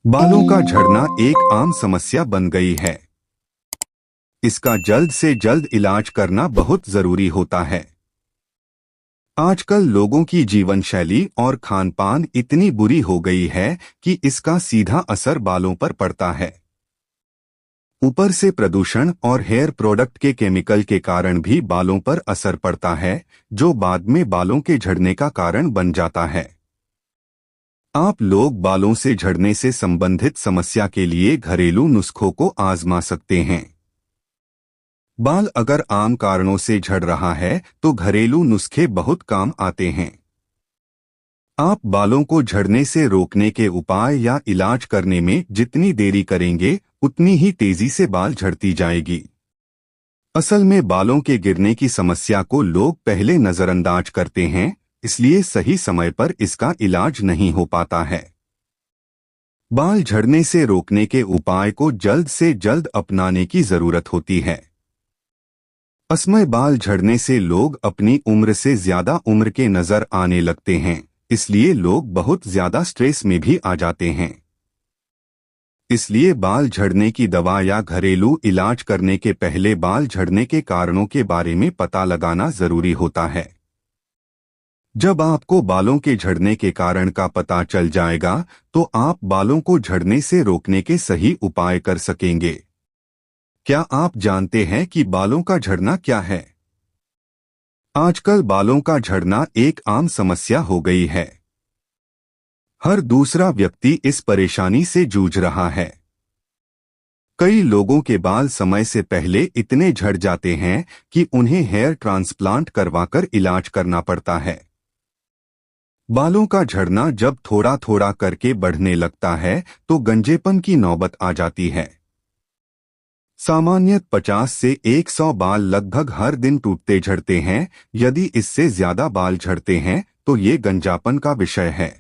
बालों का झड़ना एक आम समस्या बन गई है। इसका जल्द से जल्द इलाज करना बहुत जरूरी होता है। आजकल लोगों की जीवन शैली और खान पान इतनी बुरी हो गई है कि इसका सीधा असर बालों पर पड़ता है। ऊपर से प्रदूषण और हेयर प्रोडक्ट के केमिकल के कारण भी बालों पर असर पड़ता है, जो बाद में बालों के झड़ने का कारण बन जाता है। आप लोग बालों से झड़ने से संबंधित समस्या के लिए घरेलू नुस्खों को आजमा सकते हैं। बाल अगर आम कारणों से झड़ रहा है तो घरेलू नुस्खे बहुत काम आते हैं। आप बालों को झड़ने से रोकने के उपाय या इलाज करने में जितनी देरी करेंगे उतनी ही तेजी से बाल झड़ती जाएगी। असल में बालों के गिरने की समस्या को लोग पहले नजरअंदाज करते हैं, इसलिए सही समय पर इसका इलाज नहीं हो पाता है। बाल झड़ने से रोकने के उपाय को जल्द से जल्द अपनाने की जरूरत होती है। असमय बाल झड़ने से लोग अपनी उम्र से ज्यादा उम्र के नजर आने लगते हैं, इसलिए लोग बहुत ज्यादा स्ट्रेस में भी आ जाते हैं। इसलिए बाल झड़ने की दवा या घरेलू इलाज करने के पहले बाल झड़ने के कारणों के बारे में पता लगाना जरूरी होता है। जब आपको बालों के झड़ने के कारण का पता चल जाएगा तो आप बालों को झड़ने से रोकने के सही उपाय कर सकेंगे। क्या आप जानते हैं कि बालों का झड़ना क्या है? आजकल बालों का झड़ना एक आम समस्या हो गई है। हर दूसरा व्यक्ति इस परेशानी से जूझ रहा है। कई लोगों के बाल समय से पहले इतने झड़ जाते हैं कि उन्हें हेयर ट्रांसप्लांट करवाकर इलाज करना पड़ता है। बालों का झड़ना जब थोड़ा थोड़ा करके बढ़ने लगता है तो गंजेपन की नौबत आ जाती है। सामान्यतः 50 से 100 बाल लगभग हर दिन टूटते झड़ते हैं। यदि इससे ज्यादा बाल झड़ते हैं तो ये गंजापन का विषय है।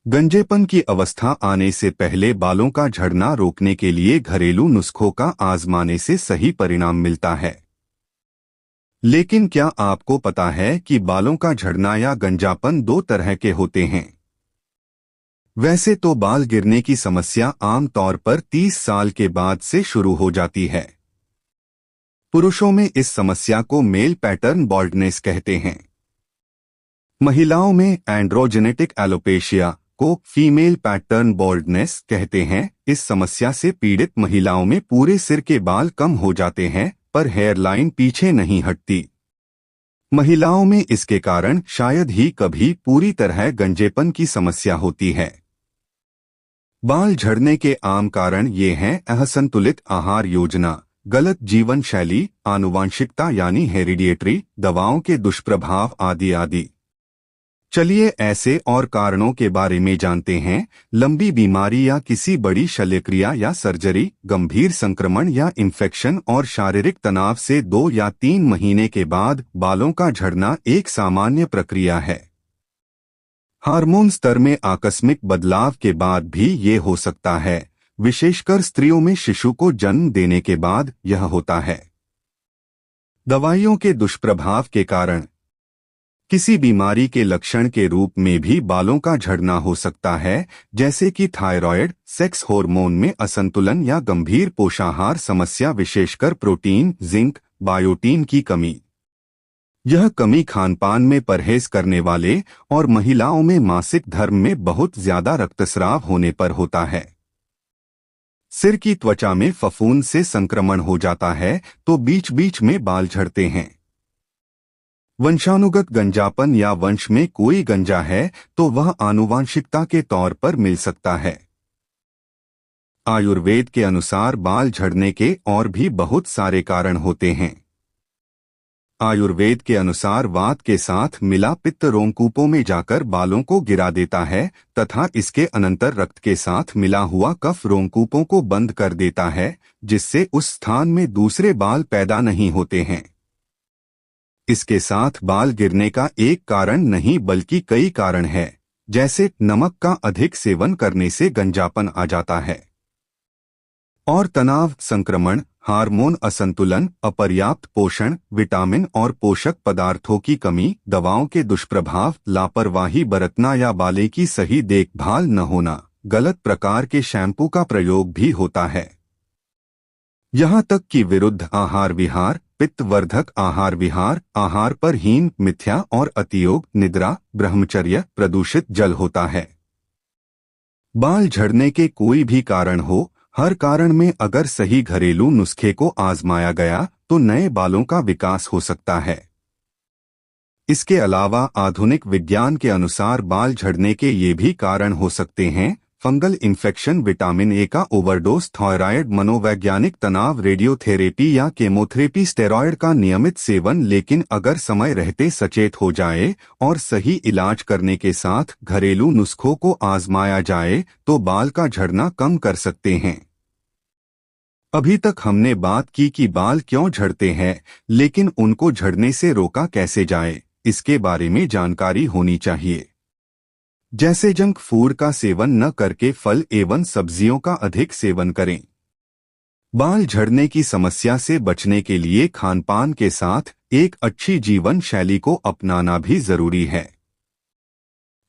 गंजेपन की अवस्था आने से पहले बालों का झड़ना रोकने के लिए घरेलू नुस्खों का आजमाने से सही परिणाम मिलता है। लेकिन क्या आपको पता है कि बालों का झड़ना या गंजापन दो तरह के होते हैं? वैसे तो बाल गिरने की समस्या आम तौर पर 30 साल के बाद से शुरू हो जाती है। पुरुषों में इस समस्या को मेल पैटर्न बाल्डनेस कहते हैं। महिलाओं में एंड्रोजेनेटिक एलोपेशिया को फीमेल पैटर्न बाल्डनेस कहते हैं। इस समस्या से पीड़ित महिलाओं में पूरे सिर के बाल कम हो जाते हैं पर हेयरलाइन पीछे नहीं हटती। महिलाओं में इसके कारण शायद ही कभी पूरी तरह गंजेपन की समस्या होती है। बाल झड़ने के आम कारण ये हैं: असंतुलित आहार योजना, गलत जीवन शैली, आनुवांशिकता यानी हेरिडिएटरी, दवाओं के दुष्प्रभाव आदि आदि। चलिए ऐसे और कारणों के बारे में जानते हैं। लंबी बीमारी या किसी बड़ी शल्यक्रिया या सर्जरी, गंभीर संक्रमण या इन्फेक्शन और शारीरिक तनाव से 2 या 3 महीने के बाद बालों का झड़ना एक सामान्य प्रक्रिया है। हार्मोन स्तर में आकस्मिक बदलाव के बाद भी ये हो सकता है, विशेषकर स्त्रियों में शिशु को जन्म देने के बाद यह होता है। दवाइयों के दुष्प्रभाव के कारण किसी बीमारी के लक्षण के रूप में भी बालों का झड़ना हो सकता है, जैसे कि थायराइड, सेक्स हार्मोन में असंतुलन या गंभीर पोषाहार समस्या, विशेषकर प्रोटीन, जिंक, बायोटीन की कमी। यह कमी खानपान में परहेज करने वाले और महिलाओं में मासिक धर्म में बहुत ज्यादा रक्तस्राव होने पर होता है। सिर की त्वचा में फफूंद से संक्रमण हो जाता है तो बीच बीच में बाल झड़ते हैं। वंशानुगत गंजापन या वंश में कोई गंजा है तो वह आनुवांशिकता के तौर पर मिल सकता है। आयुर्वेद के अनुसार बाल झड़ने के और भी बहुत सारे कारण होते हैं। आयुर्वेद के अनुसार वात के साथ मिला पित्त रोमकूपों में जाकर बालों को गिरा देता है तथा इसके अनंतर रक्त के साथ मिला हुआ कफ रोमकूपों को बंद कर देता है, जिससे उस स्थान में दूसरे बाल पैदा नहीं होते हैं। इसके साथ बाल गिरने का एक कारण नहीं बल्कि कई कारण है, जैसे नमक का अधिक सेवन करने से गंजापन आ जाता है और तनाव, संक्रमण, हार्मोन असंतुलन, अपर्याप्त पोषण, विटामिन और पोषक पदार्थों की कमी, दवाओं के दुष्प्रभाव, लापरवाही बरतना या बालों की सही देखभाल न होना। गलत प्रकार के शैम्पू का प्रयोग भी होता है। यहाँ तक कि विरुद्ध आहार विहार, पित्तवर्धक आहार विहार, आहार पर हीन, मिथ्या और अतियोग, निद्रा, ब्रह्मचर्य, प्रदूषित जल होता है। बाल झड़ने के कोई भी कारण हो, हर कारण में अगर सही घरेलू नुस्खे को आजमाया गया तो नए बालों का विकास हो सकता है। इसके अलावा आधुनिक विज्ञान के अनुसार बाल झड़ने के ये भी कारण हो सकते हैं: फंगल इन्फेक्शन, विटामिन ए का ओवरडोज, थायराइड, मनोवैज्ञानिक तनाव, रेडियोथेरेपी या केमोथेरेपी, स्टेरॉयड का नियमित सेवन। लेकिन अगर समय रहते सचेत हो जाए और सही इलाज करने के साथ घरेलू नुस्खों को आजमाया जाए तो बाल का झड़ना कम कर सकते हैं। अभी तक हमने बात की कि बाल क्यों झड़ते हैं, लेकिन उनको झड़ने से रोका कैसे जाए, इसके बारे में जानकारी होनी चाहिए। जैसे जंक फूड का सेवन न करके फल एवं सब्जियों का अधिक सेवन करें। बाल झड़ने की समस्या से बचने के लिए खानपान के साथ एक अच्छी जीवन शैली को अपनाना भी जरूरी है।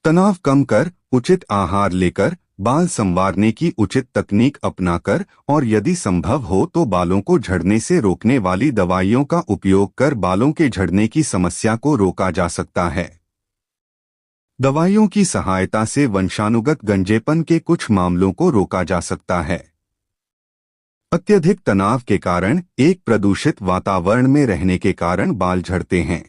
तनाव कम कर, उचित आहार लेकर, बाल संवारने की उचित तकनीक अपनाकर और यदि संभव हो तो बालों को झड़ने से रोकने वाली दवाइयों का उपयोग कर बालों के झड़ने की समस्या को रोका जा सकता है। दवाइयों की सहायता से वंशानुगत गंजेपन के कुछ मामलों को रोका जा सकता है। अत्यधिक तनाव के कारण, एक प्रदूषित वातावरण में रहने के कारण बाल झड़ते हैं।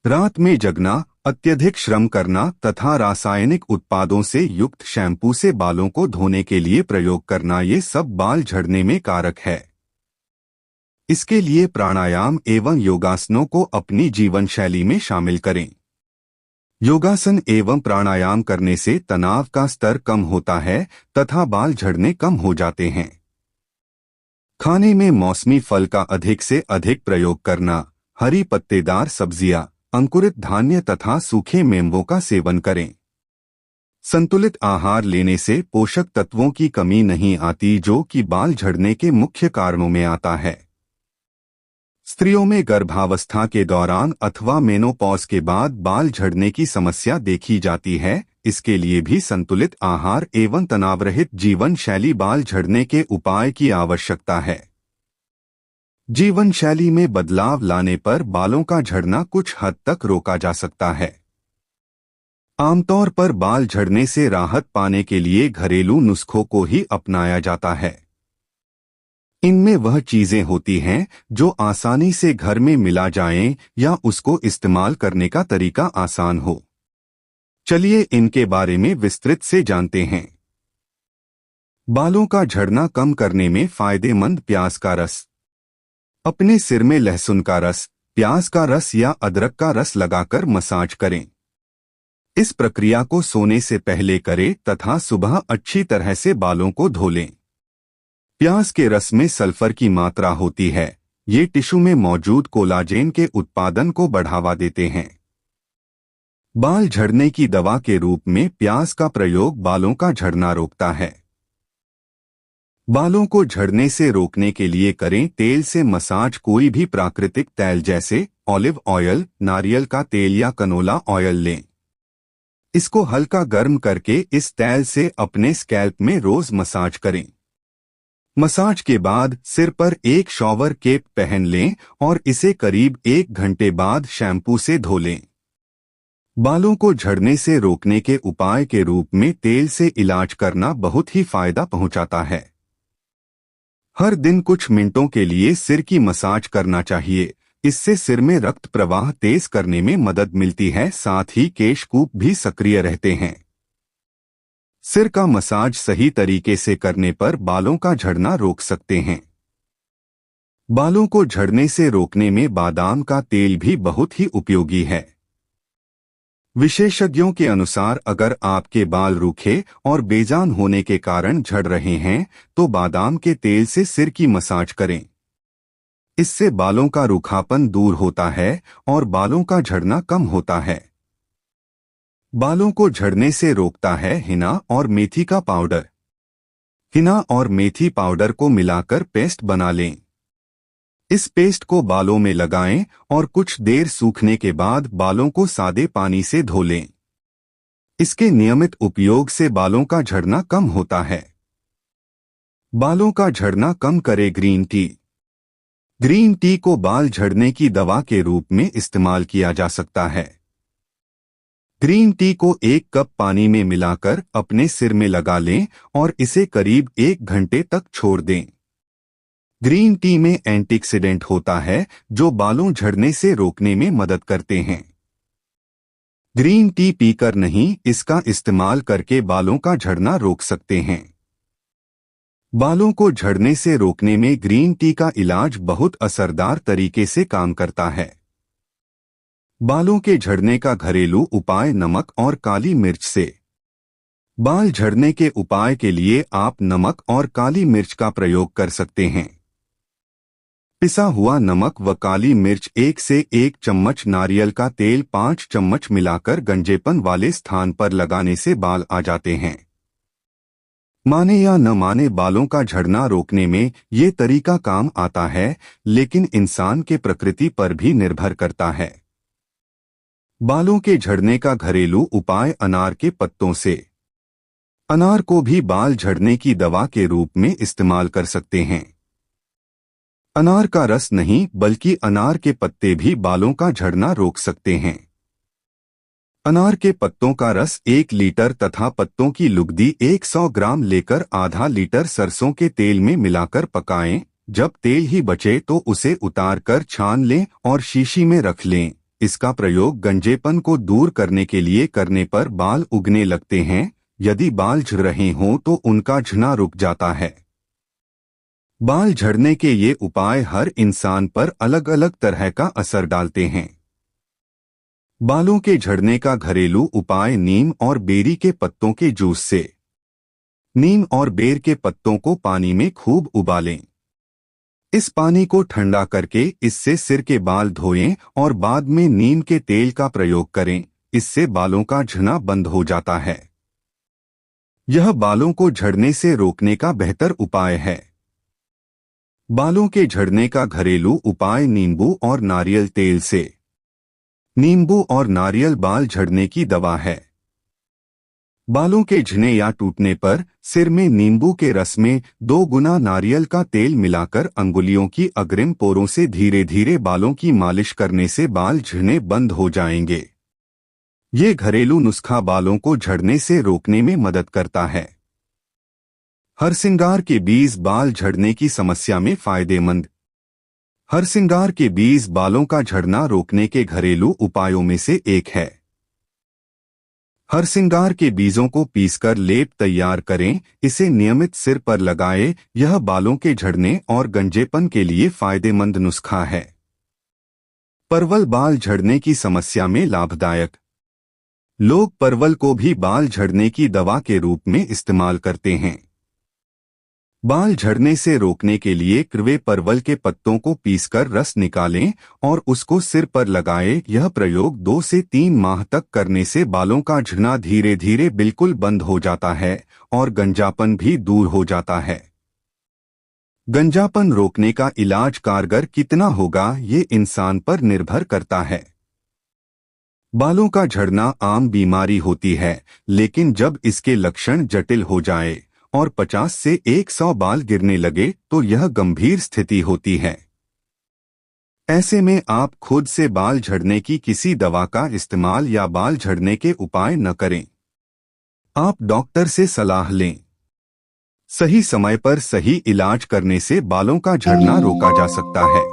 रात में जगना, अत्यधिक श्रम करना तथा रासायनिक उत्पादों से युक्त शैम्पू से बालों को धोने के लिए प्रयोग करना, ये सब बाल झड़ने में कारक है। इसके लिए प्राणायाम एवं योगासनों को अपनी जीवन शैली में शामिल करें। योगासन एवं प्राणायाम करने से तनाव का स्तर कम होता है तथा बाल झड़ने कम हो जाते हैं। खाने में मौसमी फल का अधिक से अधिक प्रयोग करना, हरी पत्तेदार सब्जियां, अंकुरित धान्य तथा सूखे मेवों का सेवन करें। संतुलित आहार लेने से पोषक तत्वों की कमी नहीं आती, जो कि बाल झड़ने के मुख्य कारणों में आता है। स्त्रियों में गर्भावस्था के दौरान अथवा मेनोपॉज के बाद बाल झड़ने की समस्या देखी जाती है। इसके लिए भी संतुलित आहार एवं तनावरहित जीवन शैली बाल झड़ने के उपाय की आवश्यकता है। जीवन शैली में बदलाव लाने पर बालों का झड़ना कुछ हद तक रोका जा सकता है। आमतौर पर बाल झड़ने से राहत पाने के लिए घरेलू नुस्खों को ही अपनाया जाता है। इनमें वह चीजें होती हैं जो आसानी से घर में मिला जाएं या उसको इस्तेमाल करने का तरीका आसान हो। चलिए इनके बारे में विस्तृत से जानते हैं। बालों का झड़ना कम करने में फायदेमंद प्याज का रस। अपने सिर में लहसुन का रस, प्याज का रस या अदरक का रस लगाकर मसाज करें। इस प्रक्रिया को सोने से पहले करें तथा सुबह अच्छी तरह से बालों को धो लें। प्याज के रस में सल्फर की मात्रा होती है। ये टिश्यू में मौजूद कोलाजेन के उत्पादन को बढ़ावा देते हैं। बाल झड़ने की दवा के रूप में प्याज का प्रयोग बालों का झड़ना रोकता है। बालों को झड़ने से रोकने के लिए करें तेल से मसाज। कोई भी प्राकृतिक तेल जैसे ऑलिव ऑयल, नारियल का तेल या कनोला ऑयल लें। इसको हल्का गर्म करके इस तेल से अपने स्कैल्प में रोज मसाज करें। मसाज के बाद सिर पर एक शॉवर कैप पहन लें और इसे करीब 1 घंटे बाद शैम्पू से धो लें। बालों को झड़ने से रोकने के उपाय के रूप में तेल से इलाज करना बहुत ही फायदा पहुंचाता है। हर दिन कुछ मिनटों के लिए सिर की मसाज करना चाहिए। इससे सिर में रक्त प्रवाह तेज करने में मदद मिलती है, साथ ही केशकूप भी सक्रिय रहते हैं। सिर का मसाज सही तरीके से करने पर बालों का झड़ना रोक सकते हैं। बालों को झड़ने से रोकने में बादाम का तेल भी बहुत ही उपयोगी है। विशेषज्ञों के अनुसार अगर आपके बाल रूखे और बेजान होने के कारण झड़ रहे हैं तो बादाम के तेल से सिर की मसाज करें। इससे बालों का रूखापन दूर होता है और बालों का झड़ना कम होता है। बालों को झड़ने से रोकता है हिना और मेथी का पाउडर। हिना और मेथी पाउडर को मिलाकर पेस्ट बना लें। इस पेस्ट को बालों में लगाएं और कुछ देर सूखने के बाद बालों को सादे पानी से धो लें। इसके नियमित उपयोग से बालों का झड़ना कम होता है। बालों का झड़ना कम करे ग्रीन टी। ग्रीन टी को बाल झड़ने की दवा के रूप में इस्तेमाल किया जा सकता है। ग्रीन टी को 1 कप पानी में मिलाकर अपने सिर में लगा लें और इसे करीब 1 घंटे तक छोड़ दें। ग्रीन टी में एंटीऑक्सीडेंट होता है जो बालों झड़ने से रोकने में मदद करते हैं। ग्रीन टी पीकर नहीं, इसका इस्तेमाल करके बालों का झड़ना रोक सकते हैं। बालों को झड़ने से रोकने में ग्रीन टी का इलाज बहुत असरदार तरीके से काम करता है। बालों के झड़ने का घरेलू उपाय नमक और काली मिर्च से। बाल झड़ने के उपाय के लिए आप नमक और काली मिर्च का प्रयोग कर सकते हैं। पिसा हुआ नमक व काली मिर्च 1 से 1 चम्मच, नारियल का तेल 5 चम्मच मिलाकर गंजेपन वाले स्थान पर लगाने से बाल आ जाते हैं। माने या न माने, बालों का झड़ना रोकने में ये तरीका काम आता है, लेकिन इंसान के प्रकृति पर भी निर्भर करता है। बालों के झड़ने का घरेलू उपाय अनार के पत्तों से। अनार को भी बाल झड़ने की दवा के रूप में इस्तेमाल कर सकते हैं। अनार का रस नहीं, बल्कि अनार के पत्ते भी बालों का झड़ना रोक सकते हैं। अनार के पत्तों का रस 1 लीटर तथा पत्तों की लुगदी 100 ग्राम लेकर आधा लीटर सरसों के तेल में मिलाकर पकाएं। जब तेल ही बचे तो उसे उतार कर छान लें और शीशी में रख लें। इसका प्रयोग गंजेपन को दूर करने के लिए करने पर बाल उगने लगते हैं। यदि बाल झड़ रहे हों तो उनका झड़ना रुक जाता है। बाल झड़ने के ये उपाय हर इंसान पर अलग अलग तरह का असर डालते हैं। बालों के झड़ने का घरेलू उपाय नीम और बेरी के पत्तों के जूस से। नीम और बेर के पत्तों को पानी में खूब उबालें। इस पानी को ठंडा करके इससे सिर के बाल धोएं और बाद में नीम के तेल का प्रयोग करें। इससे बालों का झड़ना बंद हो जाता है। यह बालों को झड़ने से रोकने का बेहतर उपाय है। बालों के झड़ने का घरेलू उपाय नींबू और नारियल तेल से। नींबू और नारियल बाल झड़ने की दवा है। बालों के झड़ने या टूटने पर सिर में नींबू के रस में 2 गुना नारियल का तेल मिलाकर अंगुलियों की अग्रिम पोरों से धीरे धीरे बालों की मालिश करने से बाल झड़ने बंद हो जाएंगे। ये घरेलू नुस्खा बालों को झड़ने से रोकने में मदद करता है। हरसिंगार के बीज बाल झड़ने की समस्या में फायदेमंद। हरसिंगार के बीज बालों का झड़ना रोकने के घरेलू उपायों में से एक है। हरसिंगार के बीजों को पीसकर लेप तैयार करें। इसे नियमित सिर पर लगाएं। यह बालों के झड़ने और गंजेपन के लिए फायदेमंद नुस्खा है। परवल बाल झड़ने की समस्या में लाभदायक। लोग परवल को भी बाल झड़ने की दवा के रूप में इस्तेमाल करते हैं। बाल झड़ने से रोकने के लिए कड़वे परवल के पत्तों को पीसकर रस निकालें और उसको सिर पर लगाएं। यह प्रयोग 2 से 3 माह तक करने से बालों का झड़ना धीरे धीरे बिल्कुल बंद हो जाता है और गंजापन भी दूर हो जाता है। गंजापन रोकने का इलाज कारगर कितना होगा, ये इंसान पर निर्भर करता है। बालों का झड़ना आम बीमारी होती है, लेकिन जब इसके लक्षण जटिल हो जाए और 50 से 100 बाल गिरने लगे तो यह गंभीर स्थिति होती है। ऐसे में आप खुद से बाल झड़ने की किसी दवा का इस्तेमाल या बाल झड़ने के उपाय न करें। आप डॉक्टर से सलाह लें। सही समय पर सही इलाज करने से बालों का झड़ना रोका जा सकता है।